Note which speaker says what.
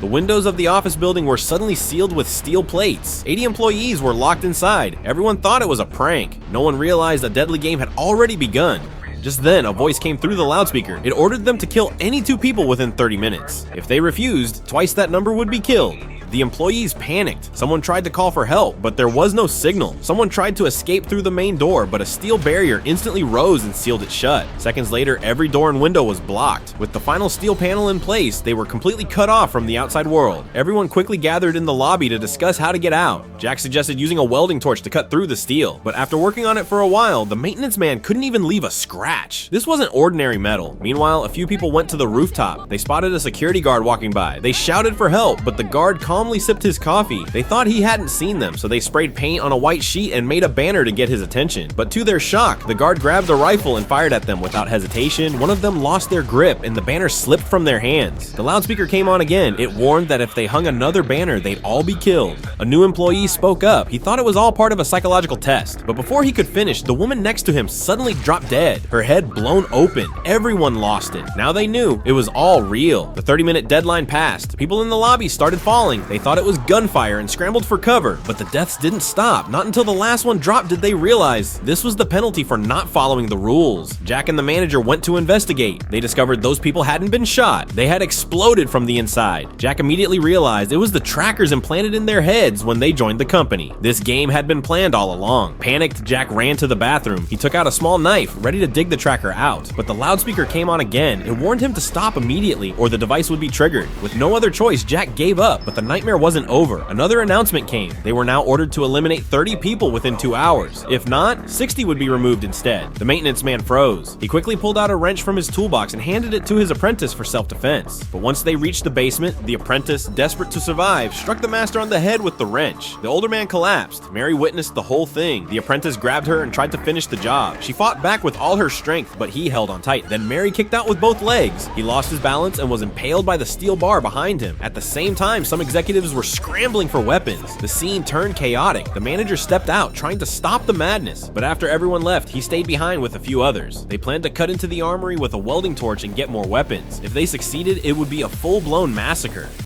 Speaker 1: The windows of the office building were suddenly sealed with steel plates. 80 employees were locked inside. Everyone thought it was a prank. No one realized a deadly game had already begun. Just then, a voice came through the loudspeaker. It ordered them to kill any 2 people within 30 minutes. If they refused, twice that number would be killed. The employees panicked. Someone tried to call for help, but there was no signal. Someone tried to escape through the main door, but a steel barrier instantly rose and sealed it shut. Seconds later, every door and window was blocked. With the final steel panel in place, they were completely cut off from the outside world. Everyone quickly gathered in the lobby to discuss how to get out. Jack suggested using a welding torch to cut through the steel, but after working on it for a while, the maintenance man couldn't even leave a scratch. This wasn't ordinary metal. Meanwhile, a few people went to the rooftop. They spotted a security guard walking by. They shouted for help, but the guard calmly sipped his coffee. They thought he hadn't seen them, so they sprayed paint on a white sheet and made a banner to get his attention. But to their shock, the guard grabbed a rifle and fired at them without hesitation. One of them lost their grip and the banner slipped from their hands. The loudspeaker came on again. It warned that if they hung another banner, they'd all be killed. A new employee spoke up. He thought it was all part of a psychological test. But before he could finish, the woman next to him suddenly dropped dead, her head blown open. Everyone lost it. Now they knew it was all real. The 30-minute deadline passed. People in the lobby started falling. They thought it was gunfire and scrambled for cover, but the deaths didn't stop. Not until the last one dropped did they realize this was the penalty for not following the rules. Jack and the manager went to investigate. They discovered those people hadn't been shot. They had exploded from the inside. Jack immediately realized it was the trackers implanted in their heads when they joined the company. This game had been planned all along. Panicked, Jack ran to the bathroom. He took out a small knife, ready to dig the tracker out, but the loudspeaker came on again. It warned him to stop immediately or the device would be triggered. With no other choice, Jack gave up, but the nightmare wasn't over. Another announcement came. They were now ordered to eliminate 30 people within 2 hours. If not, 60 would be removed instead. The maintenance man froze. He quickly pulled out a wrench from his toolbox and handed it to his apprentice for self-defense. But once they reached the basement, the apprentice, desperate to survive, struck the master on the head with the wrench. The older man collapsed. Mary witnessed the whole thing. The apprentice grabbed her and tried to finish the job. She fought back with all her strength, but he held on tight. Then Mary kicked out with both legs. He lost his balance and was impaled by the steel bar behind him. At the same time, some executives were scrambling for weapons. The scene turned chaotic. The manager stepped out, trying to stop the madness. But after everyone left, he stayed behind with a few others. They planned to cut into the armory with a welding torch and get more weapons. If they succeeded, it would be a full-blown massacre.